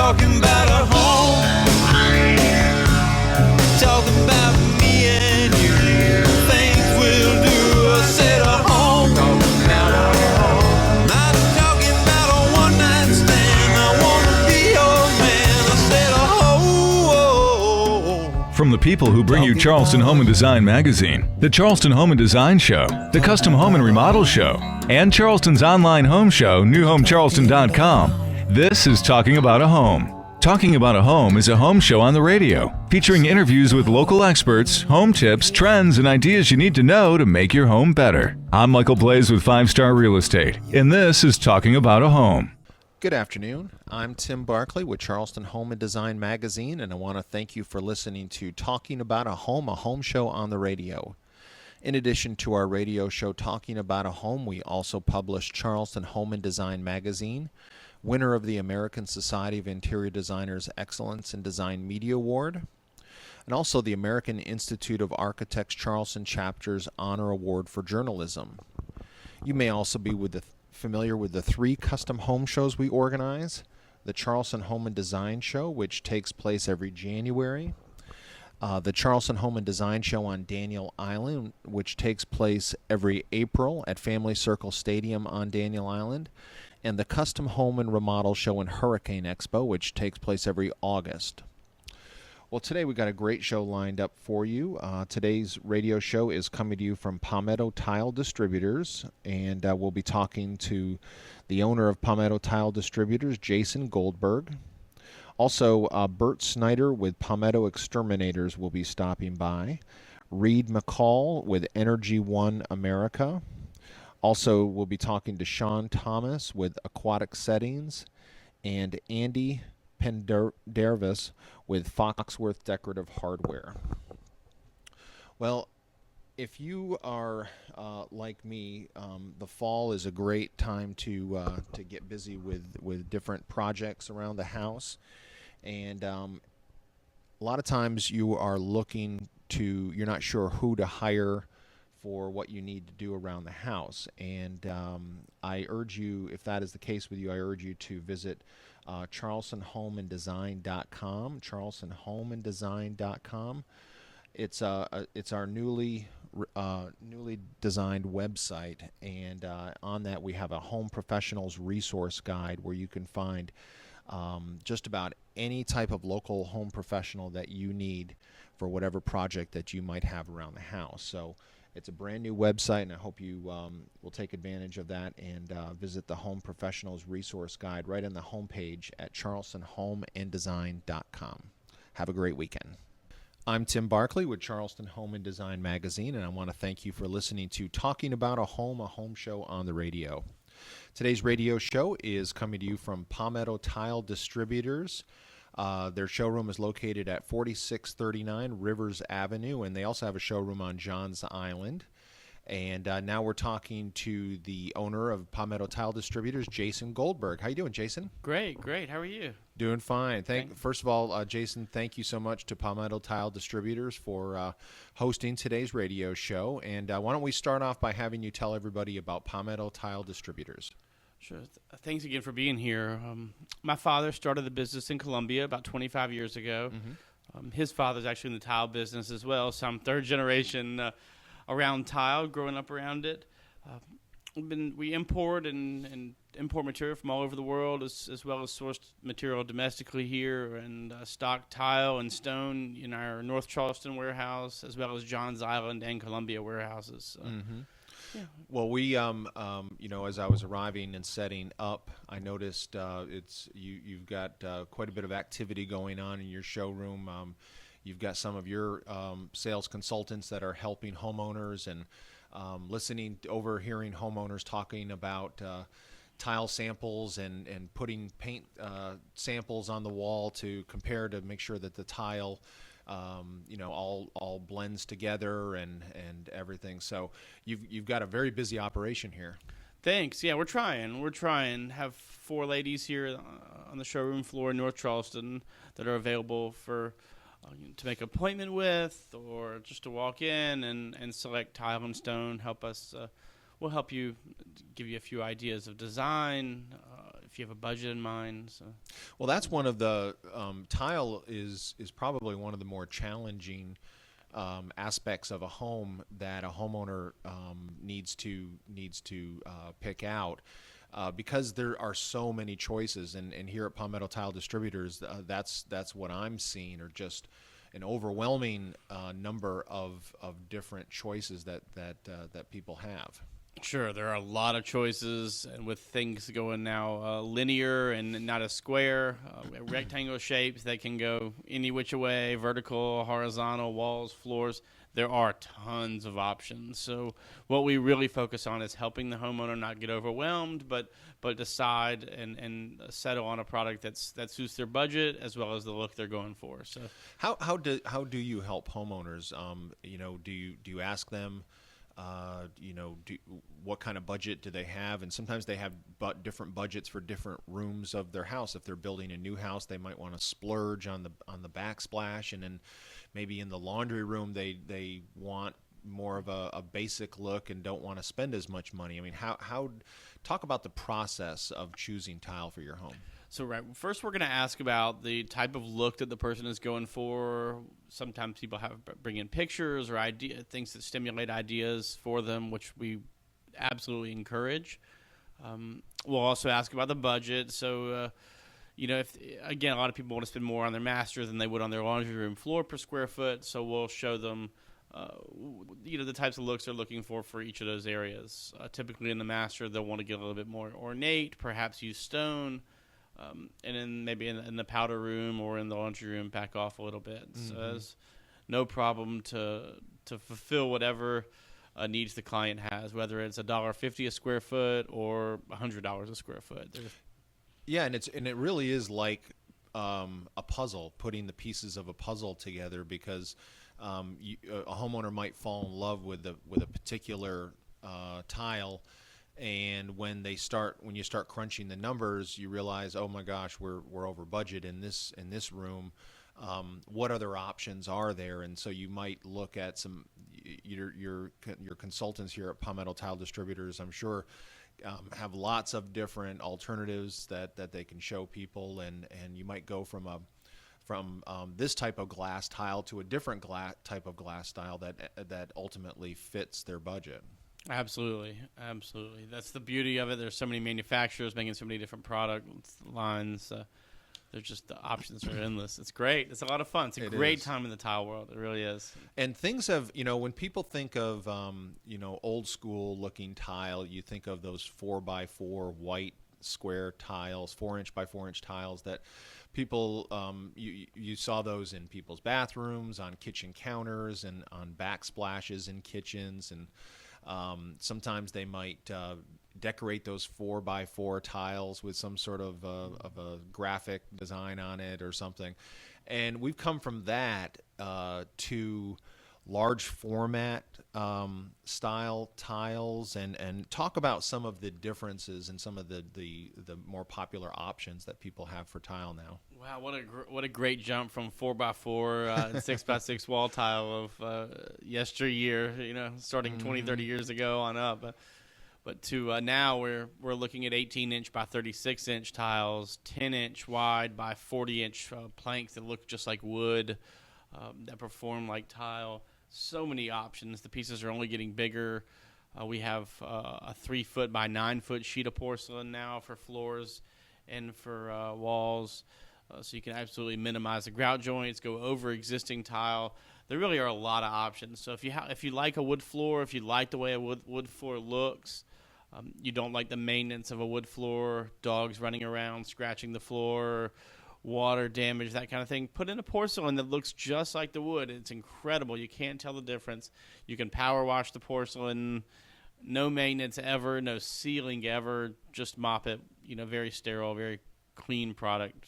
talking about a home. Talking about me and you. Things we'll do. I said a home. Not talking about a one-night stand. I wanna be your man. I said a home. From the people who bring you Charleston Home and Design Magazine, the Charleston Home and Design Show, the Custom Home and Remodel Show, and Charleston's online home show, newhomecharleston.com, this is Talking About a Home. Talking About a Home is a home show on the radio, featuring interviews with local experts, home tips, trends, and ideas you need to know to make your home better. I'm Michael Blaze with 5 Star Real Estate, and this is Talking About a Home. Good afternoon. I'm Tim Barkley with Charleston Home and Design Magazine, and I want to thank you for listening to Talking About a home show on the radio. In addition to our radio show Talking About a Home, we also publish Charleston Home and Design Magazine, winner of the American Society of Interior Designers Excellence in Design Media Award, and also the American Institute of Architects Charleston Chapter's Honor Award for Journalism. You may also be familiar with the 3 custom home shows we organize: the Charleston Home and Design Show, which takes place every January, the Charleston Home and Design Show on Daniel Island, which takes place every April at Family Circle Stadium on Daniel Island, and the Custom Home and Remodel Show in Hurricane Expo, which takes place every August. Well, today we got a great show lined up for you. Today's radio show is coming to you from Palmetto Tile Distributors, and we'll be talking to the owner of Palmetto Tile Distributors, Jason Goldberg. Also, Bert Snyder with Palmetto Exterminators will be stopping by. Reed McCall with Energy One America. Also, we'll be talking to Sean Thomas with Aquatic Settings, and Andy Pendervis with Foxworth Decorative Hardware. Well, if you are like me, the fall is a great time to get busy with different projects around the house, and a lot of times you're not sure who to hire for what you need to do around the house. And I urge you, if that is the case with you, I urge you to visit charlestonhomeanddesign.com, charlestonhomeanddesign.com. It's our newly designed website, and on that we have a home professionals resource guide where you can find just about any type of local home professional that you need for whatever project that you might have around the house. So it's a brand new website, and I hope you will take advantage of that and visit the Home Professionals Resource Guide right on the homepage at charlestonhomeanddesign.com. Have a great weekend. I'm Tim Barkley with Charleston Home and Design Magazine, and I want to thank you for listening to Talking About a home show on the radio. Today's radio show is coming to you from Palmetto Tile Distributors. Their showroom is located at 4639 Rivers Avenue, and they also have a showroom on Johns Island. And now we're talking to the owner of Palmetto Tile Distributors, Jason Goldberg. How you doing, Jason? Great. How are you? Doing fine. First of all, Jason, thank you so much to Palmetto Tile Distributors for hosting today's radio show. And why don't we start off by having you tell everybody about Palmetto Tile Distributors? Sure. Thanks again for being here. My father started the business in Columbia about 25 years ago. Mm-hmm. His father's actually in the tile business as well, so I'm third generation around tile, growing up around it. We import and import material from all over the world, as well as sourced material domestically here, and stock tile and stone in our North Charleston warehouse, as well as Johns Island and Columbia warehouses. Mm-hmm. Yeah. Well, we, as I was arriving and setting up, I noticed you've got quite a bit of activity going on in your showroom. You've got some of your sales consultants that are helping homeowners and overhearing homeowners talking about tile samples and putting paint samples on the wall to compare to make sure that the tile all blends together and everything. So you've got a very busy operation here. Thanks. Yeah, we're trying. Have 4 ladies here on the showroom floor in North Charleston that are available for to make an appointment with, or just to walk in and select tile and stone. We'll help you, give you a few ideas of design. if you have a budget in mind. So. Well, that's one of the tile is probably one of the more challenging aspects of a home that a homeowner needs to pick out. Because there are so many choices, and here at Palmetto Tile Distributors, that's what I'm seeing, are just an overwhelming number of different choices that people have. Sure, there are a lot of choices, and with things going now linear and not a square, rectangle shapes that can go any which way, vertical, horizontal, walls, floors. There are tons of options. So what we really focus on is helping the homeowner not get overwhelmed, but decide and settle on a product that suits their budget as well as the look they're going for. So how do you help homeowners? Do you ask them? What kind of budget do they have? And sometimes they have different budgets for different rooms of their house. If they're building a new house, they might want to splurge on the backsplash, and then maybe in the laundry room they want more of a basic look and don't want to spend as much money. I mean, how talk about the process of choosing tile for your home. So first we're going to ask about the type of look that the person is going for. Sometimes people bring in pictures or things that stimulate ideas for them, which we absolutely encourage. We'll also ask about the budget. So, if again, a lot of people want to spend more on their master than they would on their laundry room floor per square foot. So we'll show them, the types of looks they're looking for each of those areas. Typically in the master, they'll want to get a little bit more ornate, perhaps use stone. And then maybe in the powder room or in the laundry room, back off a little bit. Mm-hmm. So it's no problem to fulfill whatever needs the client has, whether it's $1.50 a square foot or $100 a square foot. Yeah, and it really is like a puzzle, putting the pieces of a puzzle together, because a homeowner might fall in love with a particular tile. And when you start crunching the numbers, you realize, oh my gosh, we're over budget in this room. What other options are there? And so you might look at some your consultants here at Palmetto Tile Distributors, I'm sure, have lots of different alternatives that they can show people, and you might go from this type of glass tile to a different type of glass style that ultimately fits their budget. Absolutely. That's the beauty of it. There's so many manufacturers making so many different product lines. There's just, the options are endless. It's great. It's a lot of fun. It's a great time in the tile world. It really is. And things have, when people think of, old school looking tile, you think of those 4x4 white square tiles, 4-inch by 4-inch tiles that people, you saw those in people's bathrooms, on kitchen counters, and on backsplashes in kitchens, and sometimes they might decorate those 4x4 tiles with some sort of a graphic design on it or something. And we've come from that to large format style tiles, and talk about some of the differences and some of the more popular options that people have for tile now. Wow, what a great jump from 4x4 and 6x6 wall tile of yesteryear, starting 20, 30 years ago on up. But to now we're looking at 18-inch by 36-inch tiles, 10-inch wide by 40-inch planks that look just like wood, that perform like tile. So many options. The pieces are only getting bigger. We have a 3-foot by 9-foot sheet of porcelain now for floors and for walls. So you can absolutely minimize the grout joints, go over existing tile. There really are a lot of options. So if you like a wood floor, if you like the way a wood floor looks, you don't like the maintenance of a wood floor, dogs running around, scratching the floor, water damage, that kind of thing, put in a porcelain that looks just like the wood. It's incredible. You can't tell the difference. You can power wash the porcelain, no maintenance ever, no sealing ever, just mop it, very sterile, very clean product.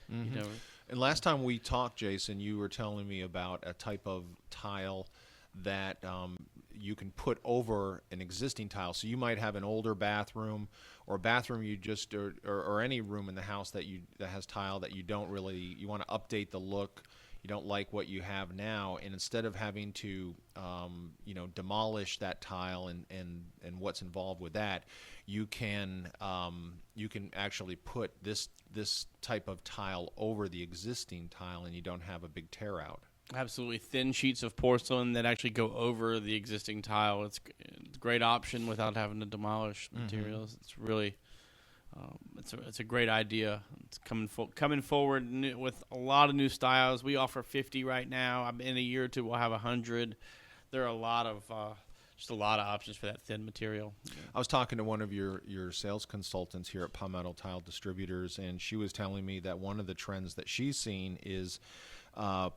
Mm-hmm. And last time we talked, Jason, you were telling me about a type of tile that you can put over an existing tile. So you might have an older bathroom, or a bathroom or any room in the house that has tile that you want to update the look. you don't like what you have now, and instead of having to demolish that tile and what's involved with that, you can actually put this type of tile over the existing tile, and you don't have a big tear out. Absolutely. Thin sheets of porcelain that actually go over the existing tile. It's a great option without having to demolish materials. It's really it's a great idea. It's coming forward with a lot of new styles. We offer 50 right now. In a year or two, we'll have 100. There are a lot of options for that thin material. I was talking to one of your sales consultants here at Palmetto Tile Distributors, and she was telling me that one of the trends that she's seen is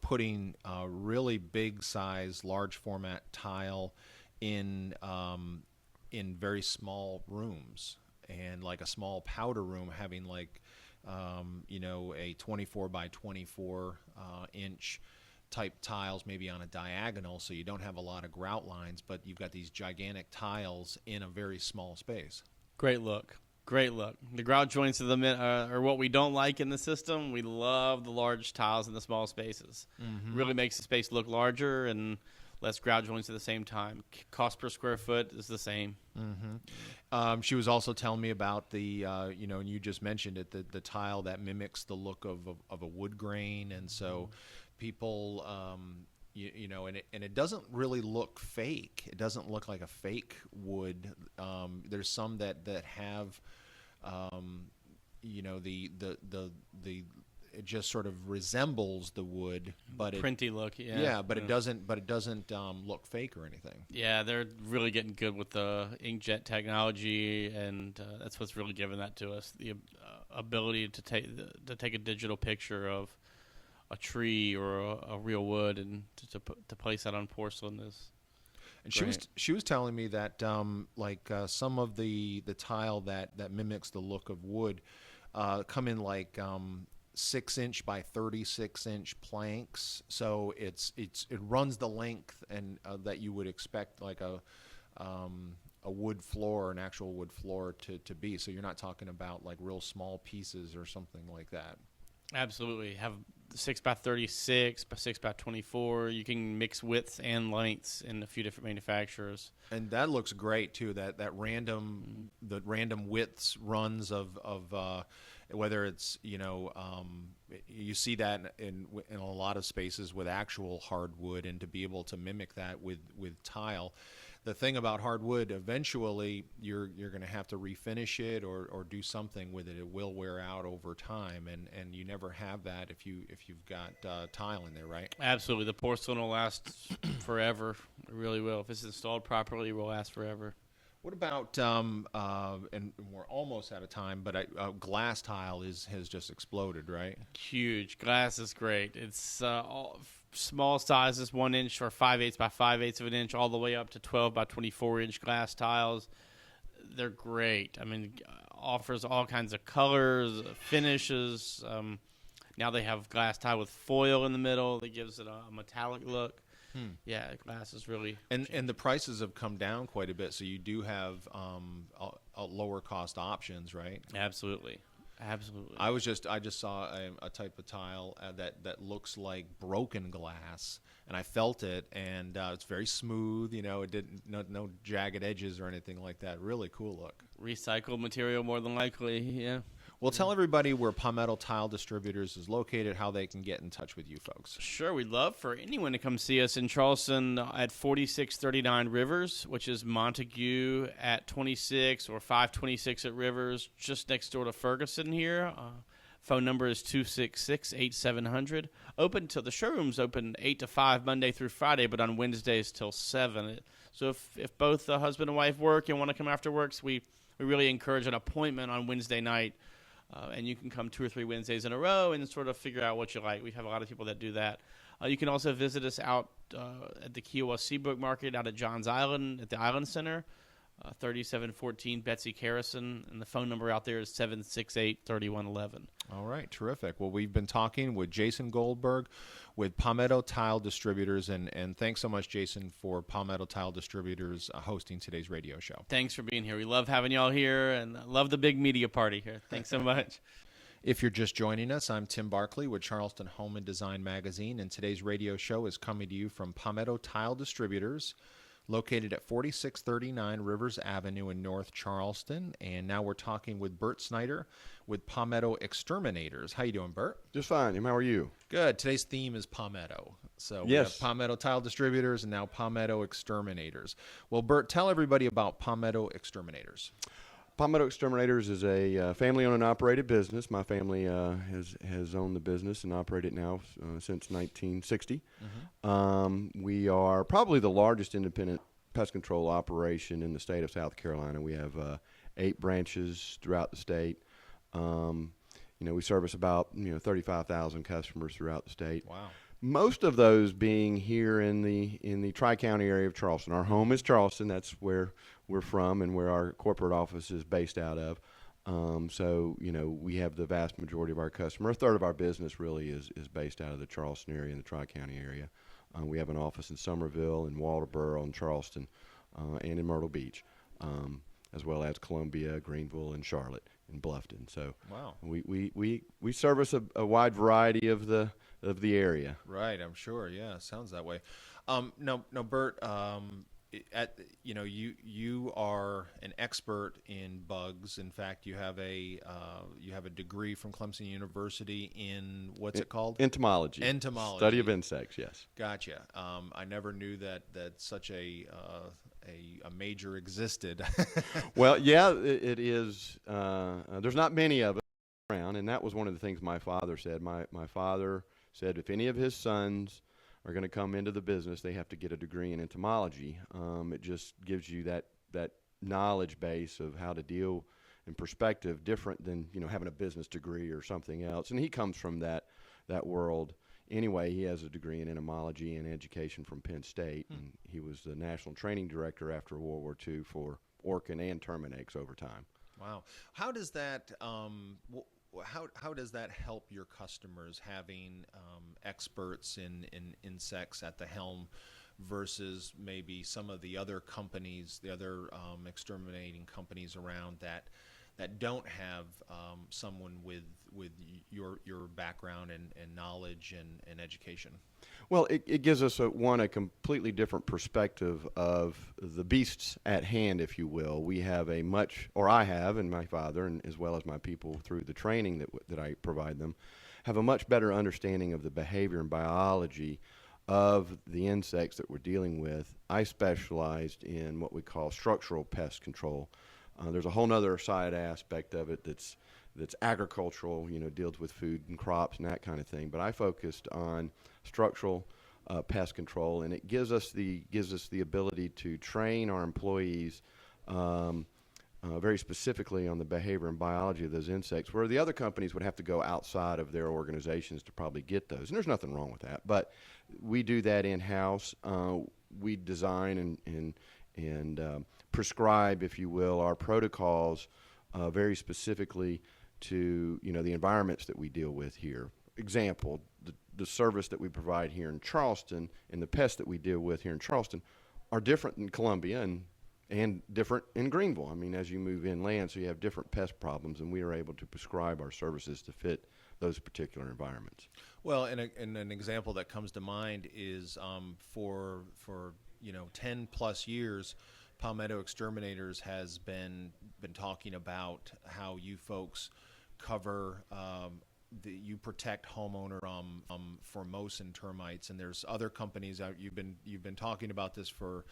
putting really big size, large format tile in very small rooms, and like a small powder room having like a 24 by 24 inch type tiles, maybe on a diagonal, so you don't have a lot of grout lines, but you've got these gigantic tiles in a very small space. Great look. Great look. The grout joints are what we don't like in the system. We love the large tiles in the small spaces. Really makes the space look larger and less grout joints at the same time. Cost per square foot is the same. She was also telling me about the, and you just mentioned it, the tile that mimics the look of a wood grain, and so people, and it doesn't really look fake. It doesn't look like a fake wood. There's some that have, it just sort of resembles the wood, but printy look, but it doesn't look fake or anything. Yeah, they're really getting good with the inkjet technology, and that's what's really giving that to us, the ability to take a digital picture of a tree or a real wood and to place that on porcelain is. And she was telling me that some of the tile that mimics the look of wood come in like 6-inch by 36-inch planks, so it runs the length and that you would expect like a wood floor, an actual wood floor to be. So you're not talking about like real small pieces or something like that. Absolutely. Have 6 by 36 by 6 by 24. You can mix widths and lengths in a few different manufacturers. And that looks great too. That random widths runs of whether it's you see that in a lot of spaces with actual hardwood, and to be able to mimic that with tile. The thing about hardwood, eventually you're going to have to refinish it or do something with it. It will wear out over time, and you never have that if you've got tile in there, right? Absolutely, the porcelain will last forever. It really will. If it's installed properly, it will last forever. What about and we're almost out of time, but glass tile has just exploded, right? Huge. Glass is great. It's all small sizes, 1 inch or 5/8 by 5/8 of an inch, all the way up to 12 by 24 inch glass tiles. They're great. I mean, offers all kinds of colors, finishes. Now they have glass tile with foil in the middle that gives it a metallic look. Yeah, glass is really and the prices have come down quite a bit, so you do have a lower cost options, right? Absolutely. I just saw a type of tile that looks like broken glass, and I felt it, and it's very smooth. It didn't no jagged edges or anything like that. Really cool look. Recycled material, more than likely. Yeah. Well, tell everybody where Palmetto Tile Distributors is located, how they can get in touch with you folks. Sure, we'd love for anyone to come see us in Charleston at 4639 Rivers, which is Montague at 26 or 526 at Rivers, just next door to Ferguson here. Phone number is 266-8700. Open till the showroom's open 8 to 5 Monday through Friday, but on Wednesdays till 7. So if both the husband and wife work and want to come after works, we really encourage an appointment on Wednesday night. And you can come 2 or 3 Wednesdays in a row and sort of figure out what you like. We have a lot of people that do that. You can also visit us out at the Kiowa Seabrook Market out at Johns Island at the Island Center, 3714 Betsy Carrison, and the phone number out there is 768-3111. All right, terrific. Well, we've been talking with Jason Goldberg with Palmetto Tile Distributors, and thanks so much, Jason, for Palmetto Tile Distributors hosting today's radio show. Thanks for being here. We love having y'all here, and love the big media party here. Thanks so much. If you're just joining us, I'm Tim Barkley with Charleston Home and Design Magazine, and today's radio show is coming to you from Palmetto Tile Distributors, located at 4639 Rivers Avenue in North Charleston. And now we're talking with Bert Snyder with Palmetto Exterminators. How you doing, Bert? Just fine. How are you? Good. Today's theme is Palmetto. So we Yes. have Palmetto Tile Distributors and now Palmetto Exterminators. Well, Bert, tell everybody about Palmetto Exterminators. Palmetto Exterminators is a family-owned and operated business. My family has owned the business and operated it now since 1960. We are probably the largest independent pest control operation in the state of South Carolina. We have 8 branches throughout the state. We service about 35,000 customers throughout the state. Wow. Most of those being here in the Tri-County area of Charleston. Our home is Charleston. That's where we're from and where our corporate office is based out of. We have the vast majority of our customer. A third of our business really is based out of the Charleston area and the Tri-County area. We have an office in Summerville, in Walterboro, in Charleston, and in Myrtle Beach, as well as Columbia, Greenville, and Charlotte, and Bluffton. So Wow. we service a wide variety of the area. Right, I'm sure. Yeah, sounds that way. No, Bert. You are an expert in bugs. In fact, you have a degree from Clemson University in what's it called? Entomology. Entomology. Study of insects. Yes. Gotcha. I never knew that such a major existed. Well, yeah, it is. There's not many of us around, and that was one of the things my father said. My father said if any of his sons are going to come into the business, they have to get a degree in entomology. It just gives you that knowledge base of how to deal in perspective, different than having a business degree or something else. And he comes from that world. Anyway, he has a degree in entomology and education from Penn State, and he was the national training director after World War II for Orkin and Terminex over time. Wow. How does that how does that help your customers having experts in insects at the helm versus maybe some of the other companies, the other exterminating companies around that don't have someone with your background and knowledge and education? Well, it gives us a completely different perspective of the beasts at hand, if you will. We have I have, and my father, and as well as my people through the training that I provide them, have a much better understanding of the behavior and biology of the insects that we're dealing with. I specialized in what we call structural pest control. There's a whole other side aspect of it that's agricultural, deals with food and crops and that kind of thing. But I focused on structural pest control, and it gives us the ability to train our employees very specifically on the behavior and biology of those insects, where the other companies would have to go outside of their organizations to probably get those. And there's nothing wrong with that, but we do that in-house. We design and prescribe, if you will, our protocols very specifically to the environments that we deal with here. Example, the service that we provide here in Charleston and the pests that we deal with here in Charleston are different in Columbia and different in Greenville. I mean, as you move inland, so you have different pest problems, and we are able to prescribe our services to fit those particular environments. Well, and an example that comes to mind is for 10 plus years, Palmetto Exterminators has been talking about how you folks cover you protect homeowner Formosan termites, and there's other companies out. You've been talking about this for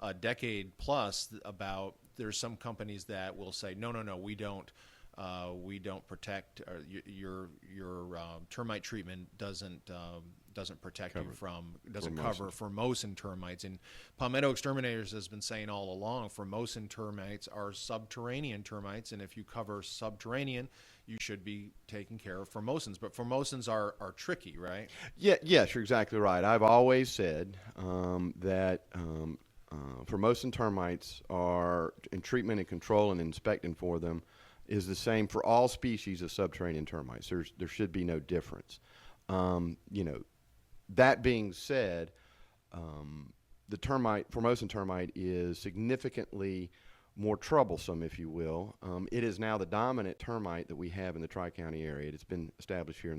a decade plus. About there's some companies that will say no, we don't protect your termite treatment doesn't protect you from, doesn't cover Formosan termites. And Palmetto Exterminators has been saying all along, Formosan termites are subterranean termites, and if you cover subterranean, you should be taking care of Formosans. But Formosans are tricky, right? Yeah, yes, you're exactly right. I've always said that Formosan termites are, in treatment and control and inspecting for them, is the same for all species of subterranean termites. There should be no difference. That being said, the Formosan termite is significantly more troublesome, if you will. It is now the dominant termite that we have in the Tri-County area. It's been established here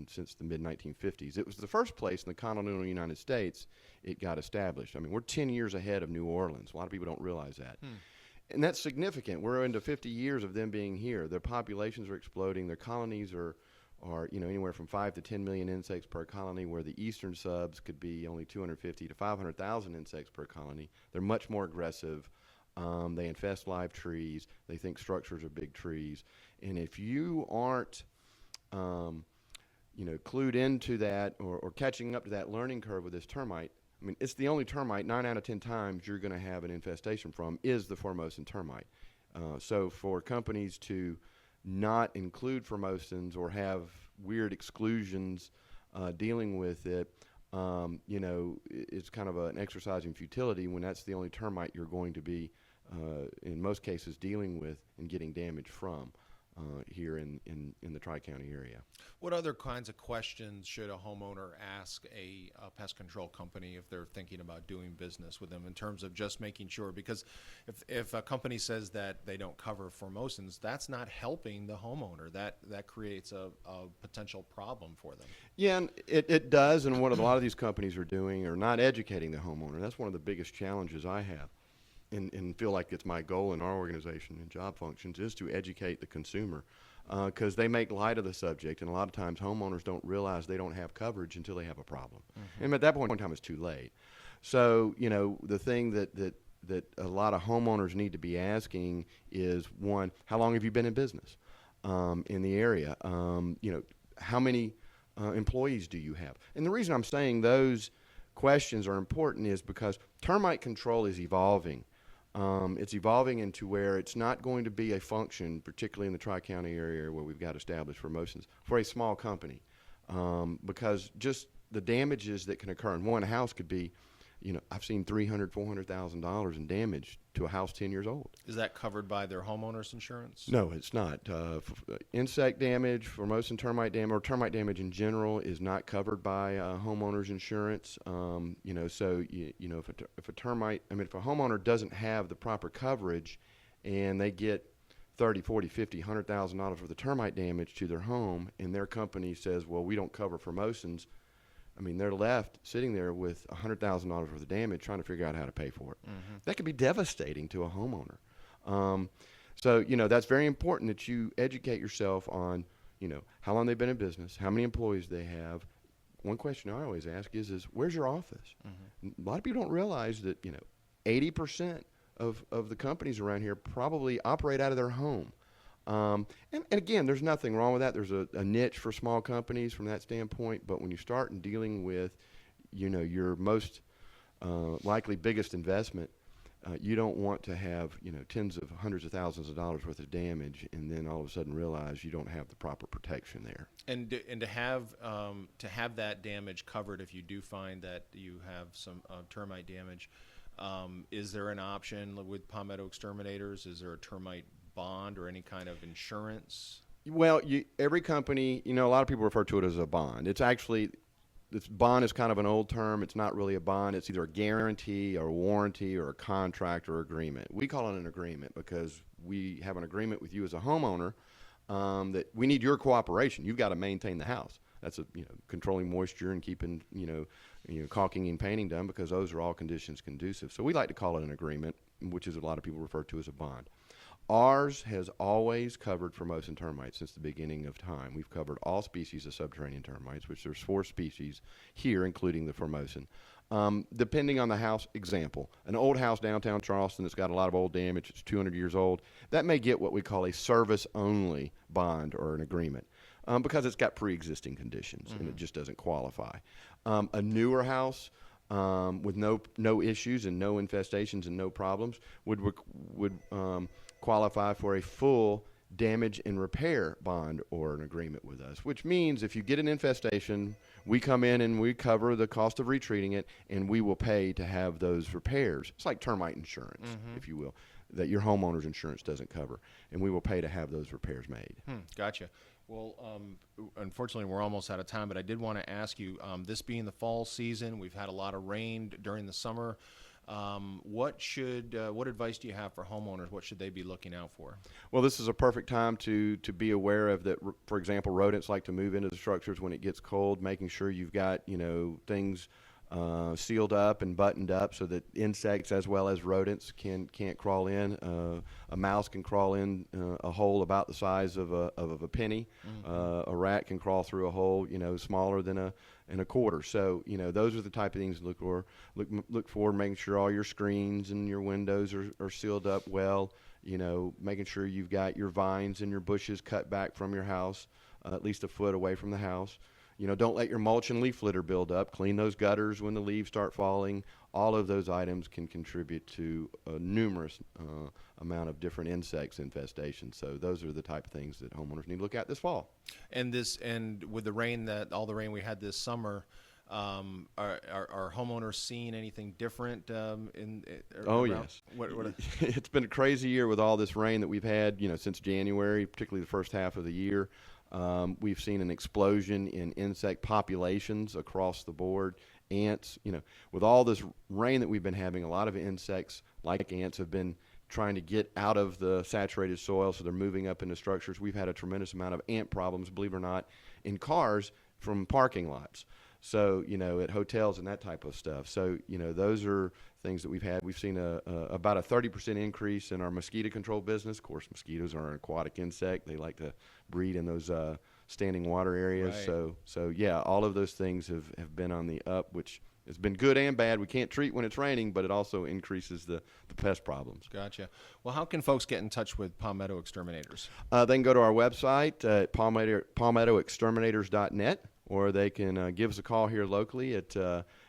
since the mid-1950s. It was the first place in the continental United States it got established. I mean, we're 10 years ahead of New Orleans. A lot of people don't realize that. And that's significant. We're into 50 years of them being here. Their populations are exploding. Their colonies are anywhere from 5 to 10 million insects per colony, where the eastern subs could be only 250 to 500,000 insects per colony. They're much more aggressive. They infest live trees. They think structures are big trees. And if you aren't, clued into that or catching up to that learning curve with this termite, I mean, it's the only termite 9 out of 10 times you're going to have an infestation from is the Formosan termite. So for companies to not include formosans or have weird exclusions dealing with it, it's kind of an exercise in futility when that's the only termite you're going to be, in most cases, dealing with and getting damage from here in the Tri-County area. What other kinds of questions should a homeowner ask a pest control company if they're thinking about doing business with them, in terms of just making sure? Because if a company says that they don't cover formosans, that's not helping the homeowner. That creates a potential problem for them. Yeah, and it does, and what a lot of these companies are doing are not educating the homeowner. That's one of the biggest challenges I have. And feel like it's my goal in our organization and job functions is to educate the consumer, because they make light of the subject, and a lot of times homeowners don't realize they don't have coverage until they have a problem. And at that point in time, it's too late. So, the thing that a lot of homeowners need to be asking is, one, how long have you been in business in the area? How many employees do you have? And the reason I'm saying those questions are important is because termite control is evolving. It's evolving into where it's not going to be a function, particularly in the Tri-County area where we've got established formosans, for a small company, because just the damages that can occur in one house could be, I've seen $300,000, $400,000 in damage to a house 10 years old. Is that covered by their homeowner's insurance? No, it's not. Insect damage, formosan termite damage, or termite damage in general is not covered by homeowner's insurance. If a homeowner doesn't have the proper coverage and they get $30,000, $40,000, $50,000, $100,000 worth of termite damage to their home, and their company says, well, we don't cover formosans, they're left sitting there with $100,000 worth of damage trying to figure out how to pay for it. That could be devastating to a homeowner. So that's very important that you educate yourself on, how long they've been in business, how many employees they have. One question I always ask is where's your office? A lot of people don't realize that, 80% of the companies around here probably operate out of their home. And again, there's nothing wrong with that. There's a niche for small companies from that standpoint. But when you start in dealing with, your most likely biggest investment, you don't want to have, tens of hundreds of thousands of dollars worth of damage, and then all of a sudden realize you don't have the proper protection there. And to have that damage covered, if you do find that you have some termite damage, is there an option with Palmetto Exterminators? Is there a termite bond or any kind of insurance? Well, every company, a lot of people refer to it as a bond. It's actually, this bond is kind of an old term. It's not really a bond. It's either a guarantee or a warranty or a contract or agreement. We call it an agreement because we have an agreement with you as a homeowner that we need your cooperation. You've got to maintain the house. That's controlling moisture and keeping caulking and painting done, because those are all conditions conducive. So we like to call it an agreement, which is a lot of people refer to as a bond. Ours has always covered formosan termites since the beginning of time. We've covered all species of subterranean termites, which there's 4 species here, including the formosan. Depending on the house, example, an old house downtown Charleston that's got a lot of old damage, it's 200 years old, that may get what we call a service-only bond or an agreement, because it's got pre-existing conditions and it just doesn't qualify. A newer house with no issues and no infestations and no problems would qualify for a full damage and repair bond or an agreement with us, which means if you get an infestation, we come in and we cover the cost of retreating it, and we will pay to have those repairs. It's like termite insurance, if you will, that your homeowner's insurance doesn't cover, and we will pay to have those repairs made. Gotcha. Well, unfortunately, we're almost out of time, but I did want to ask you, this being the fall season, we've had a lot of rain during the summer. What advice do you have for homeowners? What should they be looking out for? Well, this is a perfect time to be aware of that. For example, rodents like to move into the structures when it gets cold, making sure you've got, things sealed up and buttoned up so that insects as well as rodents can't crawl in. A mouse can crawl in a hole about the size of a penny. A rat can crawl through a hole, smaller than a quarter. So, those are the type of things to look for, making sure all your screens and your windows are sealed up well, making sure you've got your vines and your bushes cut back from your house, at least a foot away from the house. Don't let your mulch and leaf litter build up. Clean those gutters when the leaves start falling. All of those items can contribute to a numerous amount of different insects infestation. So those are the type of things that homeowners need to look at this fall. And with the rain all the rain we had this summer, are homeowners seeing anything different? Oh, yes. What It's been a crazy year with all this rain that we've had, since January, particularly the first half of the year. We've seen an explosion in insect populations across the board. Ants, with all this rain that we've been having, a lot of insects like ants have been trying to get out of the saturated soil, so they're moving up into structures. We've had a tremendous amount of ant problems, believe it or not, in cars from parking lots. So, at hotels and that type of stuff. So, those are things that we've had. We've seen about a 30% increase in our mosquito control business. Of course, mosquitoes are an aquatic insect. They like to breed in those standing water areas. Right. So yeah, all of those things have been on the up, which has been good and bad. We can't treat when it's raining, but it also increases the pest problems. Gotcha. Well, how can folks get in touch with Palmetto Exterminators? They can go to our website at palmettoexterminators.net, or they can give us a call here locally at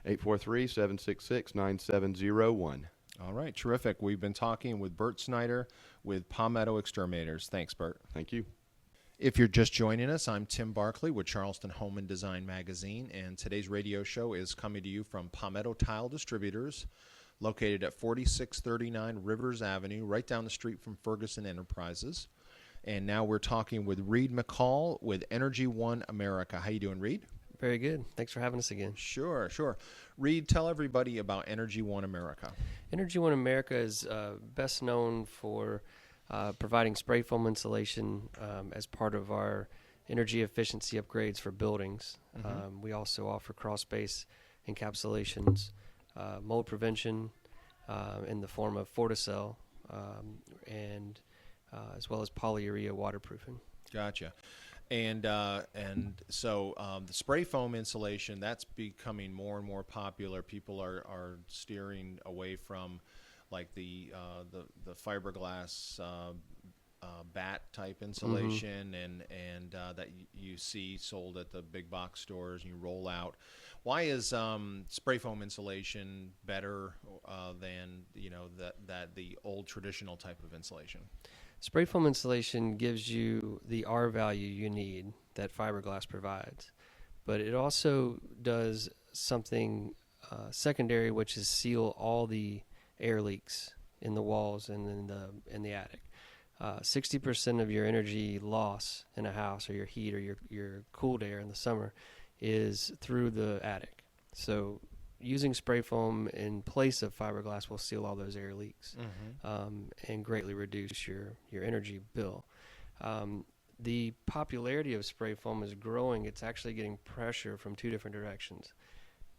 843-766-9701. All right, terrific. We've been talking with Bert Snyder with Palmetto Exterminators. Thanks, Bert. Thank you. If you're just joining us, I'm Tim Barkley with Charleston Home and Design Magazine, and today's radio show is coming to you from Palmetto Tile Distributors, located at 4639 Rivers Avenue, right down the street from Ferguson Enterprises. And now we're talking with Reed McCall with Energy One America. How you doing, Reed? Very good. Thanks for having us again. Sure. Reed, tell everybody about Energy One America. Energy One America is best known for providing spray foam insulation as part of our energy efficiency upgrades for buildings. We also offer crawl space encapsulations, mold prevention in the form of Forticell, and as well as polyurea waterproofing. Gotcha. And so the spray foam insulation, that's becoming more and more popular. People are steering away from like the fiberglass bat type insulation and that you see sold at the big box stores and you roll out. Why is spray foam insulation better than the old traditional type of insulation? Spray foam insulation gives you the R value you need that fiberglass provides, but it also does something secondary, which is seal all the air leaks in the walls and in the attic. 60% of your energy loss in a house, or your heat or your cooled air in the summer, is through the attic. So using spray foam in place of fiberglass will seal all those air leaks and greatly reduce your energy bill. The popularity of spray foam is growing. It's actually getting pressure from two different directions.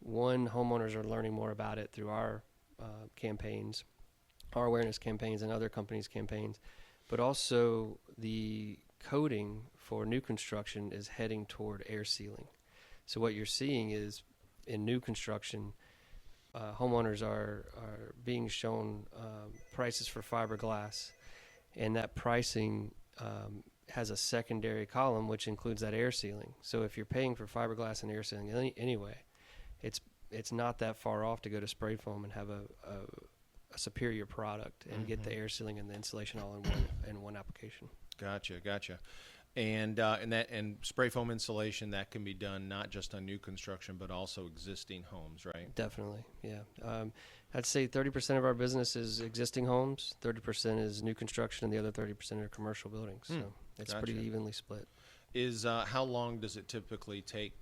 One, homeowners are learning more about it through our campaigns, our awareness campaigns, and other companies' campaigns. But also the coding for new construction is heading toward air sealing. So what you're seeing is in new construction, homeowners are being shown prices for fiberglass, and that pricing has a secondary column which includes that air sealing. So if you're paying for fiberglass and air sealing anyway, it's not that far off to go to spray foam and have a superior product and get the air sealing and the insulation all in one application. Gotcha. And spray foam insulation, that can be done not just on new construction but also existing homes, right? Definitely, yeah. I'd say 30% of our business is existing homes, 30% is new construction, and the other 30% are commercial buildings. So it's Gotcha. pretty evenly split. Is how long does it typically take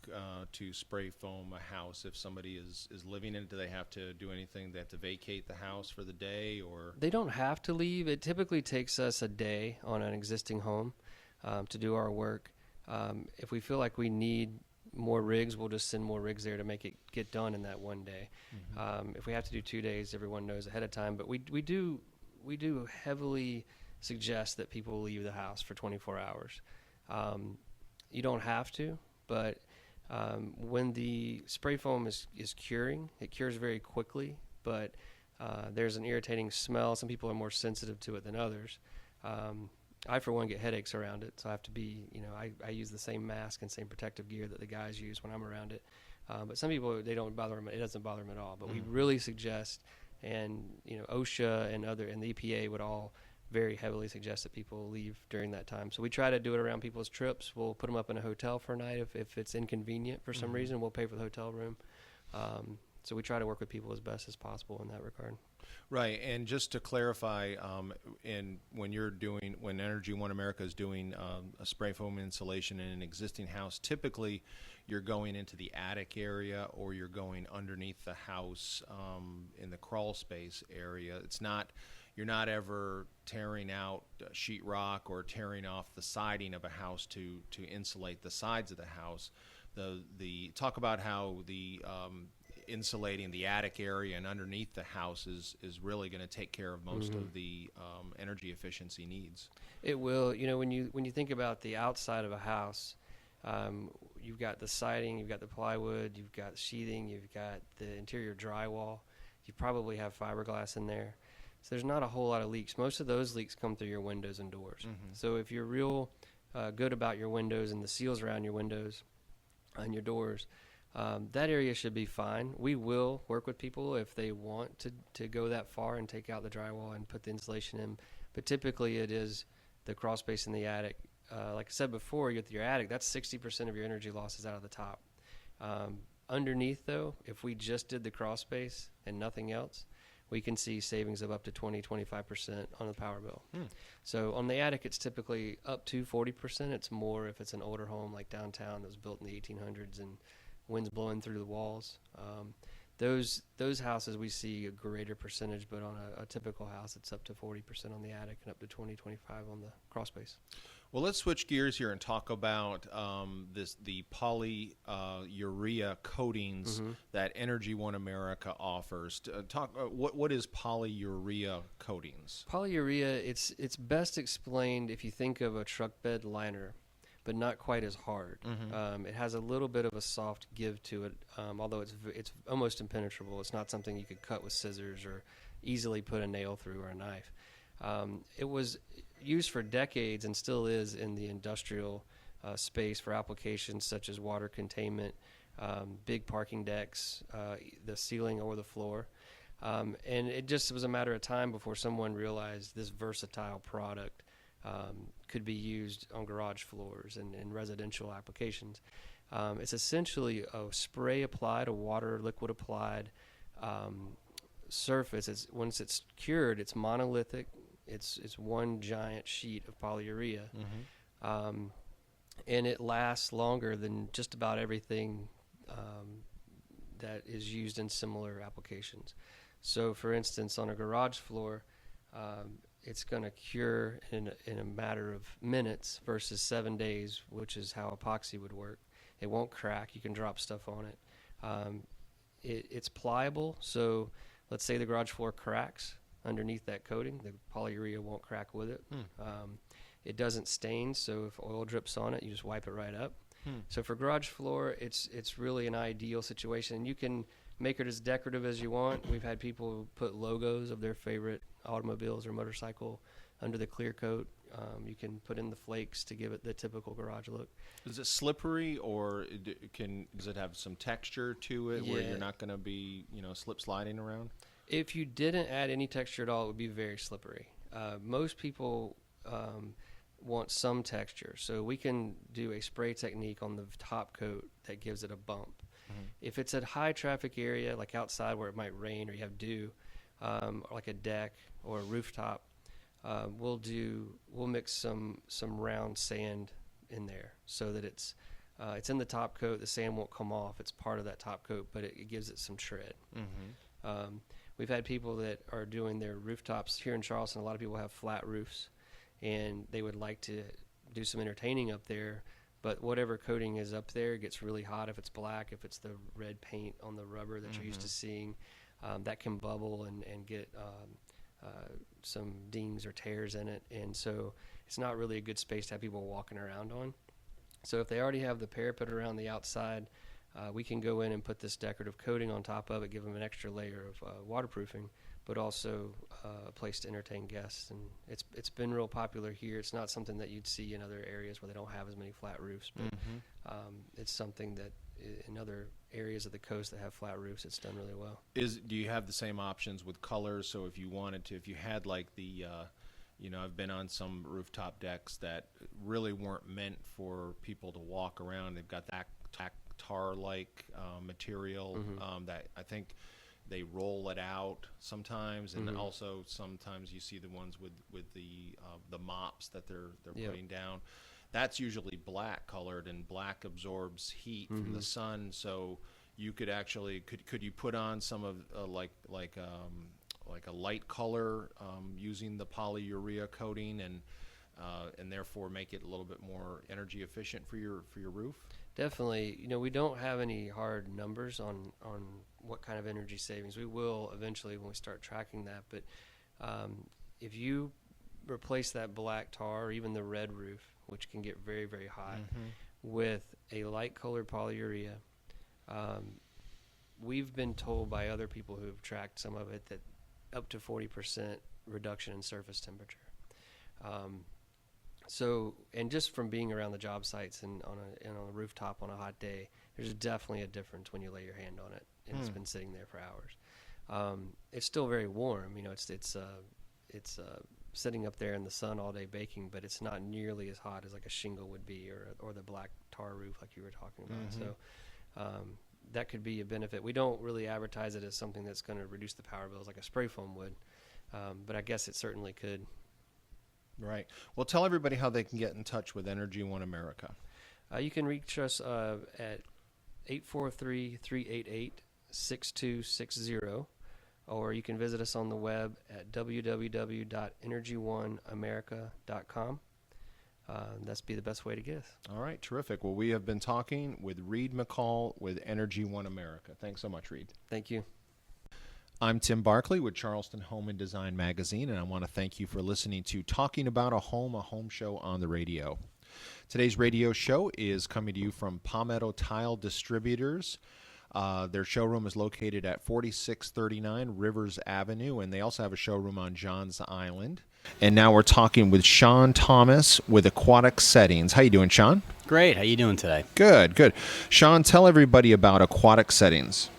to spray foam a house? If somebody is living in it, do they have to do anything? They have to vacate the house for the day, or They don't have to leave. It typically takes us a day on an existing home to do our work. If we feel like we need more rigs, we'll just send more rigs there to make it get done in that one day. If we have to do 2 days, everyone knows ahead of time. But we do heavily suggest that people leave the house for 24 hours. You don't have to, but when the spray foam is curing, it cures very quickly, but there's an irritating smell. Some people are more sensitive to it than others. I, for one, get headaches around it, so I have to be, I use the same mask and same protective gear that the guys use when I'm around it. But some people, they don't bother them. It doesn't bother them at all. But we really suggest, and OSHA and the EPA would all very heavily suggest that people leave during that time. So we try to do it around people's trips. We'll put them up in a hotel for a night if it's inconvenient for some reason. We'll pay for the hotel room. So we try to work with people as best as possible in that regard. right? And just to clarify, when Energy One America is doing a spray foam insulation in an existing house, typically you're going into the attic area or you're going underneath the house in the crawl space area. You're not ever tearing out sheetrock or tearing off the siding of a house to insulate the sides of the house. The talk about how the insulating the attic area and underneath the house is really going to take care of most of the energy efficiency needs. It will. When you think about the outside of a house, you've got the siding, you've got the plywood, you've got the sheathing, you've got the interior drywall. You probably have fiberglass in there. So there's not a whole lot of leaks. Most of those leaks come through your windows and doors. So if you're real good about your windows and the seals around your windows and your doors, that area should be fine. We will work with people if they want to go that far and take out the drywall and put the insulation in. But typically it is the crawl space in the attic. Like I said before, with your attic, that's 60% of your energy loss is out of the top. Underneath, though, if we just did the crawl space and nothing else, we can see savings of up to 20-25% on the power bill. So on the attic, it's typically up to 40%. It's more if it's an older home like downtown that was built in the 1800s and winds blowing through the walls. Those houses we see a greater percentage, but on a typical house, it's up to 40% on the attic and up to 20-25 on the crawl space. Well, let's switch gears here and talk about the polyurea coatings that Energy One America offers. What is polyurea coatings? Polyurea, it's best explained if you think of a truck bed liner, but not quite as hard. It has a little bit of a soft give to it, although it's almost impenetrable. It's not something you could cut with scissors or easily put a nail through or a knife. It was used for decades and still is in the industrial space for applications such as water containment, big parking decks, the ceiling or the floor. And it just was a matter of time before someone realized this versatile product could be used on garage floors and in residential applications. It's essentially a spray applied, a water liquid applied surface. Once it's cured, it's monolithic. It's one giant sheet of polyurea, and it lasts longer than just about everything that is used in similar applications. So, for instance, on a garage floor, it's going to cure in a matter of minutes versus 7 days, which is how epoxy would work. It won't crack. You can drop stuff on it. It's pliable, so let's say the garage floor cracks underneath that coating, the polyurea won't crack with it. It doesn't stain, so if oil drips on it, you just wipe it right up. So for garage floor, it's really an ideal situation. You can make it as decorative as you want. We've had people put logos of their favorite automobiles or motorcycle under the clear coat. You can put in the flakes to give it the typical garage look. Is it slippery, or does it have some texture to it where you're not going to be slip sliding around? If you didn't add any texture at all, it would be very slippery. Most people want some texture, so we can do a spray technique on the top coat that gives it a bump. If it's a high traffic area, like outside where it might rain or you have dew, or like a deck or a rooftop, we'll mix some round sand in there so that it's in the top coat. The sand won't come off. It's part of that top coat, but it gives it some tread. We've had people that are doing their rooftops here in Charleston. A lot of people have flat roofs, and they would like to do some entertaining up there, but whatever coating is up there gets really hot if it's black, if it's the red paint on the rubber that you're used to seeing, that can bubble and get some dings or tears in it, and so it's not really a good space to have people walking around on. So if they already have the parapet around the outside, we can go in and put this decorative coating on top of it, give them an extra layer of waterproofing, but also a place to entertain guests. And it's been real popular here. It's not something that you'd see in other areas where they don't have as many flat roofs, but it's something that in other areas of the coast that have flat roofs, it's done really well. Do you have the same options with colors? So if you wanted to, if you had like the I've been on some rooftop decks that really weren't meant for people to walk around. They've got that tar-like material that I think they roll it out sometimes, and also sometimes you see the ones with the mops that they're putting down. That's usually black colored, and black absorbs heat from the sun. So you could actually could you put on some of like a light color using the polyurea coating and therefore make it a little bit more energy efficient for your roof? Definitely. We don't have any hard numbers on what kind of energy savings. We will eventually when we start tracking that, but if you replace that black tar or even the red roof, which can get very, very hot, with a light colored polyurea, we've been told by other people who have tracked some of it that up to 40% reduction in surface temperature. So, and just from being around the job sites and on a rooftop on a hot day, there's definitely a difference when you lay your hand on it and it's been sitting there for hours. It's still very warm, it's sitting up there in the sun all day baking, but it's not nearly as hot as like a shingle would be or the black tar roof like you were talking about. So that could be a benefit. We don't really advertise it as something that's going to reduce the power bills like a spray foam would, but I guess it certainly could. Right. Well, tell everybody how they can get in touch with Energy One America. You can reach us at 843-388-6260, or you can visit us on the web at www.energyoneamerica.com. That's be the best way to get us. All right, terrific. Well, we have been talking with Reed McCall with Energy One America. Thanks so much, Reed. Thank you. I'm Tim Barkley with Charleston Home and Design Magazine, and I want to thank you for listening to Talking About a Home show on the radio. Today's radio show is coming to you from Palmetto Tile Distributors. Their showroom is located at 4639 Rivers Avenue, and they also have a showroom on Johns Island. And now we're talking with Sean Thomas with Aquatic Settings. How you doing, Sean? Great. How you doing today? Good. Sean, tell everybody about Aquatic Settings.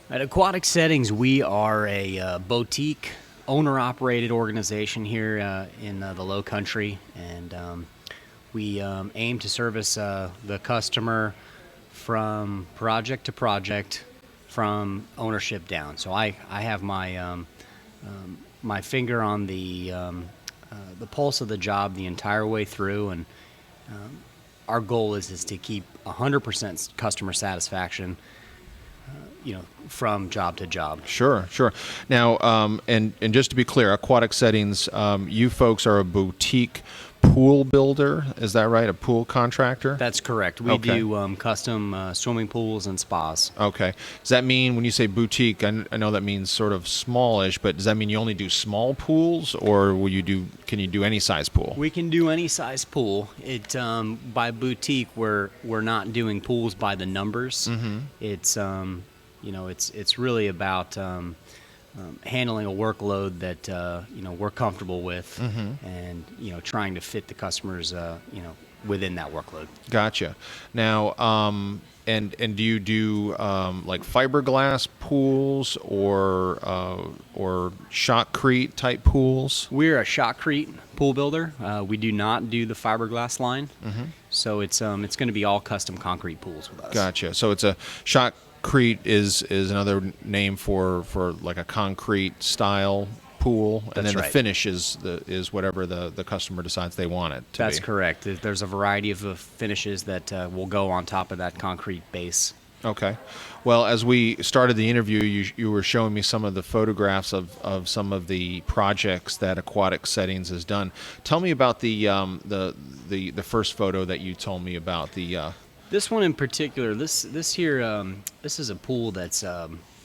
At Aquatic Settings, we are a boutique, owner-operated organization here in the Low Country, and we aim to service the customer from project to project, from ownership down. So I have my my finger on the pulse of the job the entire way through, and our goal is to keep 100% customer satisfaction. From job to job. Sure. Now, and just to be clear, Aquatic Settings, you folks are a boutique pool builder. Is that right? A pool contractor? That's correct. We do custom swimming pools and spas. Okay. Does that mean when you say boutique, I know that means sort of smallish, but does that mean you only do small pools, or can you do any size pool? We can do any size pool. It by boutique, we're not doing pools by the numbers. It's it's really about handling a workload that we're comfortable with, and trying to fit the customers within that workload. Gotcha. Now, and do you do like fiberglass pools or shotcrete type pools? We're a shotcrete pool builder. We do not do the fiberglass line, so it's going to be all custom concrete pools with us. Gotcha. So it's a shotcrete is another name for like a concrete style pool, and That's then the right. finish is whatever the customer decides they want it to That's be. correct. There's a variety of finishes that will go on top of that concrete base. Okay. Well, as we started the interview, you were showing me some of the photographs of some of the projects that Aquatic Settings has done. Tell me about the first photo that you told me about. This one in particular, this here, this is a pool that's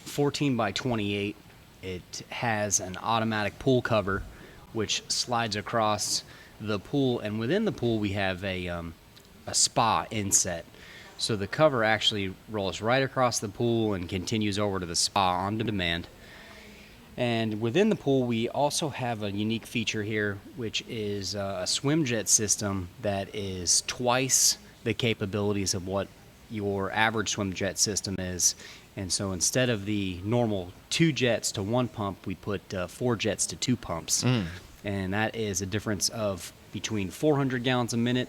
14 by 28. It has an automatic pool cover, which slides across the pool, and within the pool we have a spa inset. So the cover actually rolls right across the pool and continues over to the spa on demand. And within the pool, we also have a unique feature here, which is a swim jet system that is twice the capabilities of what your average swim jet system is. And so instead of the normal 2 jets to 1 pump, we put 4 jets to 2 pumps. And that is a difference of between 400 gallons a minute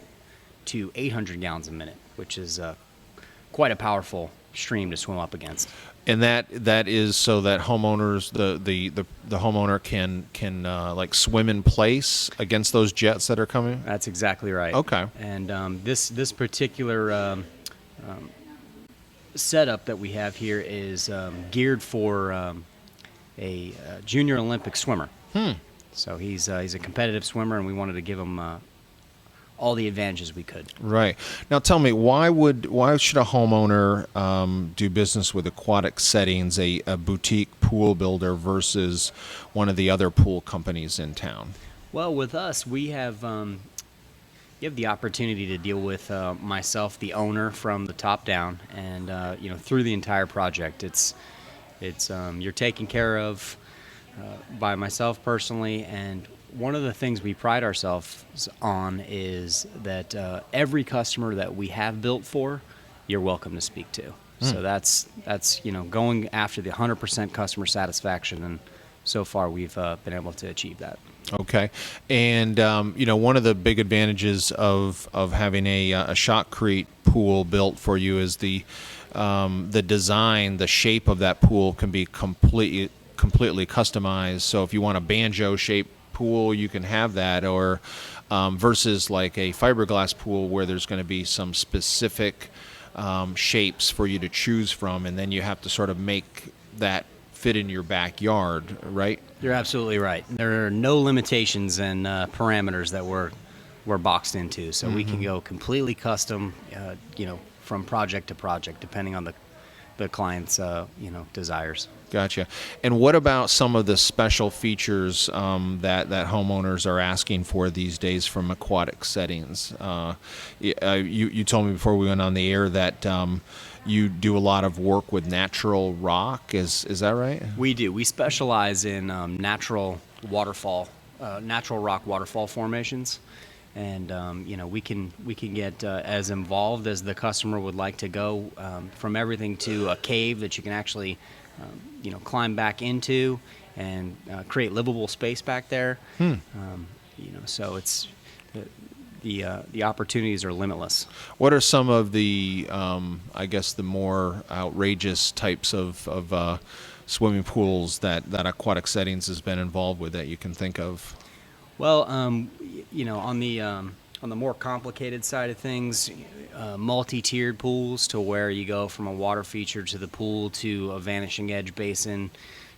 to 800 gallons a minute, which is quite a powerful stream to swim up against. And that is so that homeowners, the homeowner can like swim in place against those jets that are coming. That's exactly right. Okay. And this particular setup that we have here is geared for a junior Olympic swimmer. So he's a competitive swimmer, and we wanted to give him all the advantages we could. Right. Now tell me, why should a homeowner do business with Aquatic Settings, a boutique pool builder, versus one of the other pool companies in town? Well, with us, we have you have the opportunity to deal with myself, the owner, from the top down, and through the entire project. It's you're taken care of by myself personally, and one of the things we pride ourselves on is that every customer that we have built for, you're welcome to speak to. So that's going after the 100% customer satisfaction, and so far we've been able to achieve that. Okay. And one of the big advantages of having a shotcrete pool built for you is the design, the shape of that pool can be completely customized. So if you want a banjo shaped pool, you can have that, or versus like a fiberglass pool where there's going to be some specific shapes for you to choose from, and then you have to sort of make that fit in your backyard, right? You're absolutely right. There are no limitations and parameters that we're boxed into, so we can go completely custom, from project to project, depending on the client's desires. Gotcha. And what about some of the special features that homeowners are asking for these days from Aquatic Settings? You told me before we went on the air that you do a lot of work with natural rock. Is that right? We do. We specialize in natural rock waterfall formations, and we can get as involved as the customer would like to go, from everything to a cave that you can actually climb back into and create livable space back there. So it's the opportunities are limitless. What are some of the the more outrageous types of swimming pools that Aquatic Settings has been involved with that you can think of? Well, on the more complicated side of things, multi-tiered pools, to where you go from a water feature to the pool to a vanishing edge basin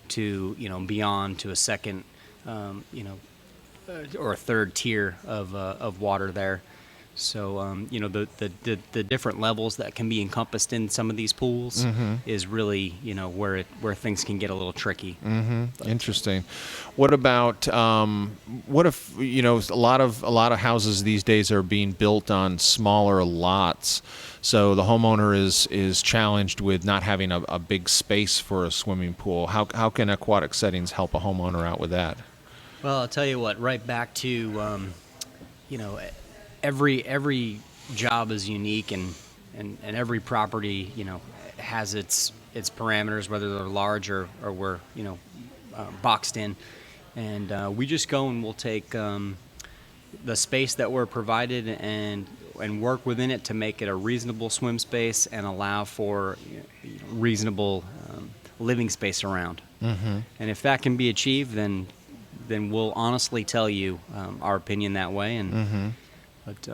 to beyond to a second or a third tier of water there. So the different levels that can be encompassed in some of these pools is really where things can get a little tricky. Interesting. What about what if a lot of houses these days are being built on smaller lots, so the homeowner is challenged with not having a big space for a swimming pool. How can Aquatic Settings help a homeowner out with that? Well, I'll tell you what. Right back to every job is unique, and every property has its parameters, whether they're large or we're boxed in, and we just go and we'll take the space that we're provided and work within it to make it a reasonable swim space and allow for reasonable living space around. And if that can be achieved, then then we'll honestly tell you our opinion that way. And but